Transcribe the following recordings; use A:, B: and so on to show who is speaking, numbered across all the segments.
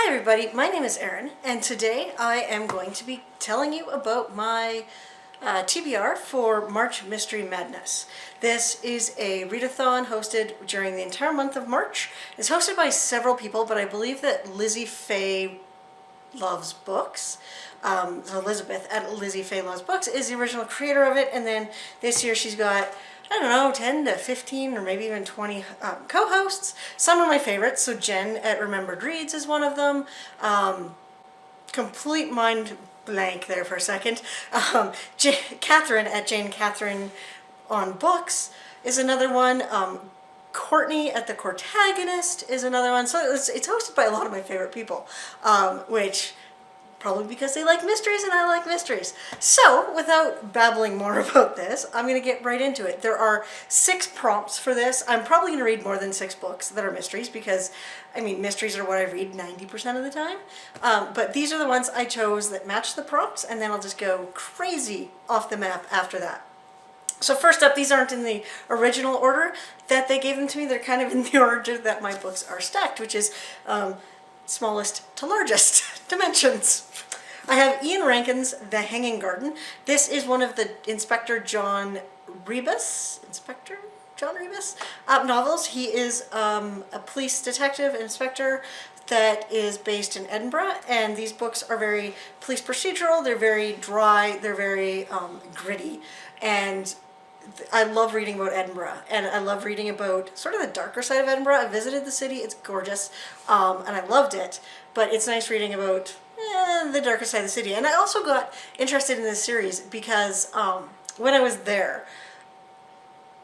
A: Hi everybody, my name is Erin, and today I am going to be telling you about my TBR for March Mystery Madness. This is a readathon hosted during the entire month of March. It's hosted by several people, but I believe that Lizzie Faye Loves Books, so Elizabeth at Lizzie Faye Loves Books is the original creator of it, and then this year she's got, I don't know, 10 to 15 or maybe even 20 co-hosts. Some are my favorites, so Jen at Remembered Reads is one of them. Complete mind blank there for a second. Catherine at Jane Catherine on Books is another one. Courtney at The Cortagonist is another one. So it's hosted by a lot of my favorite people, which probably because they like mysteries and I like mysteries. So without babbling more about this, I'm going to get right into it. There are 6 prompts for this. I'm probably going to read more than 6 books that are mysteries because, I mean, mysteries are what I read 90% of the time. But these are the ones I chose that match the prompts, and then I'll just go crazy off the map after that. So first up, these aren't in the original order that they gave them to me. They're kind of in the order that my books are stacked, which is smallest to largest dimensions. I have Ian Rankin's The Hanging Garden. This is one of the Inspector John Rebus novels. He is a police detective inspector that is based in Edinburgh, and these books are very police procedural. They're very dry. They're very gritty, and I love reading about Edinburgh, and I love reading about sort of the darker side of Edinburgh. I visited the city. It's gorgeous, and I loved it, but it's nice reading about the darker side of the city. And I also got interested in this series because when I was there,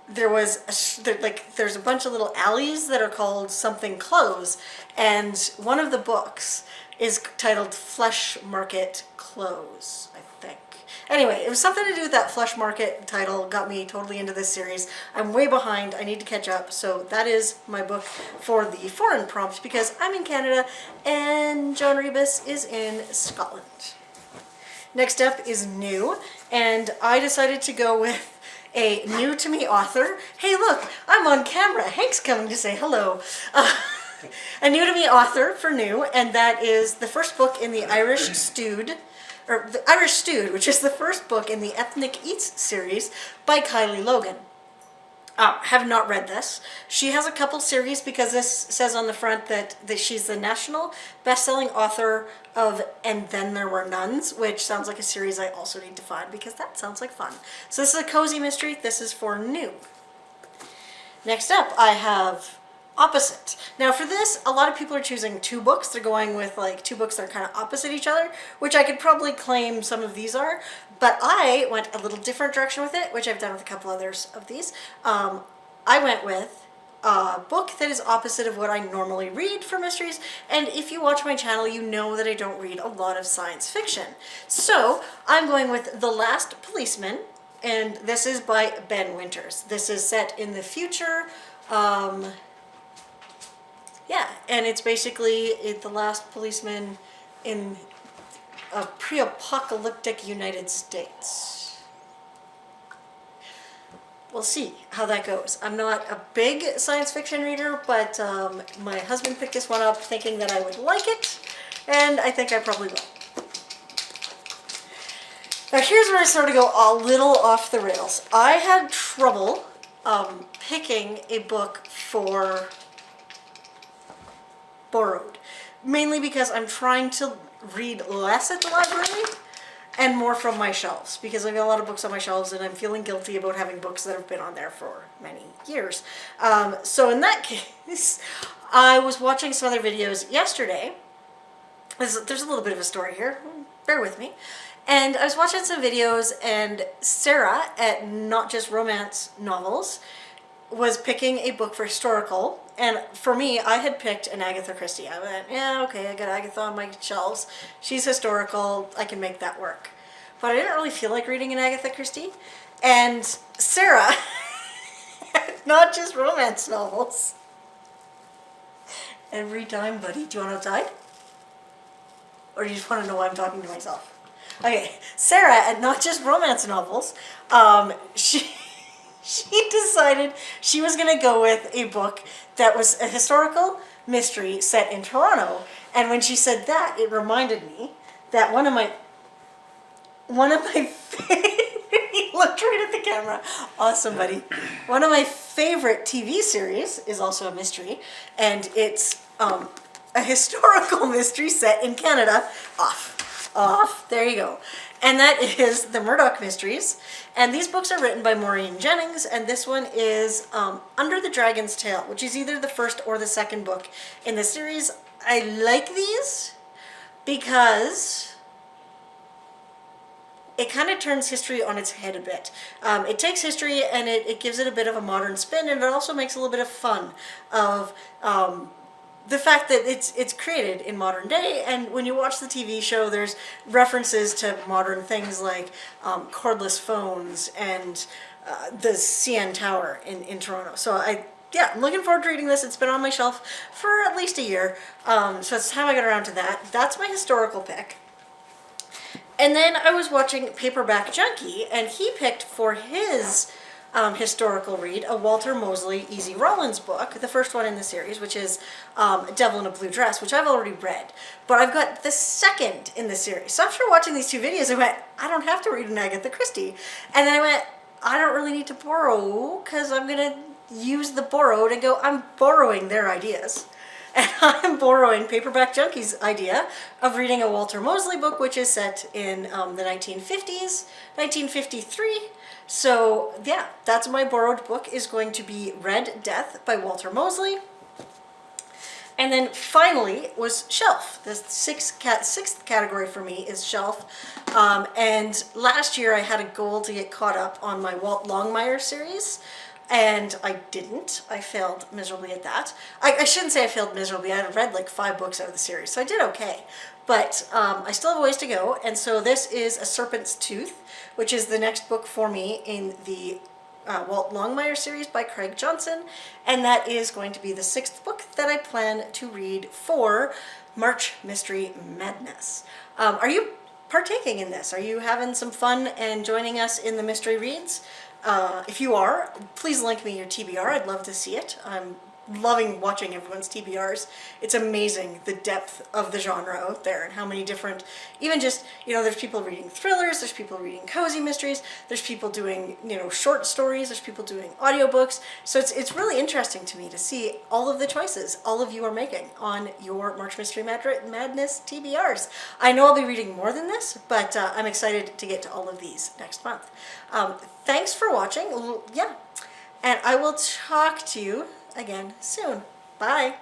A: there's a bunch of little alleys that are called something close, and one of the books is titled Flesh Market Close, I think. Anyway, it was something to do with that Flesh Market title, got me totally into this series. I'm way behind, I need to catch up, so that is my book for the foreign prompt because I'm in Canada and John Rebus is in Scotland. Next up is new, and I decided to go with a new to me author. Hey look, I'm on camera, Hank's coming to say hello. A new to me author for new, and that is the first book in the Irish Stewed, which is the first book in the Ethnic Eats series by Kylie Logan. Have not read this. She has a couple series because this says on the front that she's the national best-selling author of And Then There Were Nuns, which sounds like a series I also need to find because that sounds like fun. So this is a cozy mystery. This is for new. Next up, I have Opposite. Now for this, a lot of people are choosing 2 books. They're going with like 2 books that are kind of opposite each other, which I could probably claim some of these are, but I went a little different direction with it, which I've done with a couple others of these. I went with a book that is opposite of what I normally read for mysteries, and if you watch my channel, you know that I don't read a lot of science fiction. So I'm going with The Last Policeman, and this is by Ben Winters. This is set in the future. Yeah, and it's basically the last policeman in a pre-apocalyptic United States. We'll see how that goes. I'm not a big science fiction reader, but my husband picked this one up thinking that I would like it, and I think I probably will. Now here's where I sort of go a little off the rails. I had trouble picking a book for borrowed, mainly because I'm trying to read less at the library and more from my shelves, because I've got a lot of books on my shelves and I'm feeling guilty about having books that have been on there for many years. So in that case, I was watching some other videos yesterday. There's a little bit of a story here, bear with me. And I was watching some videos, and Sarah at Not Just Romance Novels was picking a book for historical, and for me, I had picked an Agatha Christie. I went, yeah, okay, I got Agatha on my shelves. She's historical, I can make that work. But I didn't really feel like reading an Agatha Christie. And Sarah, Not Just Romance Novels. Every time, buddy. Do you want outside? Or do you just want to know why I'm talking to myself? Okay, Sarah at Not Just Romance Novels, she decided she was going to go with a book that was a historical mystery set in Toronto. And when she said that, it reminded me that one of my he looked right at the camera. Awesome, buddy. One of my favorite TV series is also a mystery, and it's a historical mystery set in Canada. Off. There you go. And that is the Murdoch Mysteries. And these books are written by Maureen Jennings, and this one is Under the Dragon's Tail, which is either the first or the second book in the series. I like these because it kind of turns history on its head a bit. It takes history and it gives it a bit of a modern spin, and it also makes a little bit of fun of the fact that it's created in modern day. And when you watch the TV show, there's references to modern things like cordless phones and the CN Tower in Toronto. So I'm looking forward to reading this. It's been on my shelf for at least a year, so it's time I got around to that. That's my historical pick. And then I was watching Paperback Junkie, and he picked for his historical read a Walter Mosley Easy Rollins book, the first one in the series, which is Devil in a Blue Dress, which I've already read. But I've got the second in the series. So after watching these two videos, I went, I don't have to read an Agatha Christie. And then I went, I don't really need to borrow, because I'm going to use the borrowed and go, I'm borrowing their ideas. And I'm borrowing Paperback Junkie's idea of reading a Walter Mosley book, which is set in the 1950s, 1953. So yeah, that's my borrowed book, is going to be Red Death by Walter Mosley. And then finally was Shelf. The sixth category for me is Shelf. And last year I had a goal to get caught up on my Walt Longmire series. And I didn't. I failed miserably at that. I shouldn't say I failed miserably. I had read like 5 books out of the series, so I did okay. But I still have a ways to go, and so this is A Serpent's Tooth, which is the next book for me in the Walt Longmire series by Craig Johnson, and that is going to be the 6th book that I plan to read for March Mystery Madness. Are you partaking in this? Are you having some fun and joining us in the mystery reads? If you are, please link me your TBR. I'd love to see it. I'm loving watching everyone's TBRs. It's amazing the depth of the genre out there and how many different, even just, there's people reading thrillers, there's people reading cozy mysteries, there's people doing, short stories, there's people doing audiobooks. So it's really interesting to me to see all of the choices all of you are making on your March Mystery Madness TBRs. I know I'll be reading more than this, but I'm excited to get to all of these next month. Thanks for watching. Yeah. And I will talk to you again soon. Bye.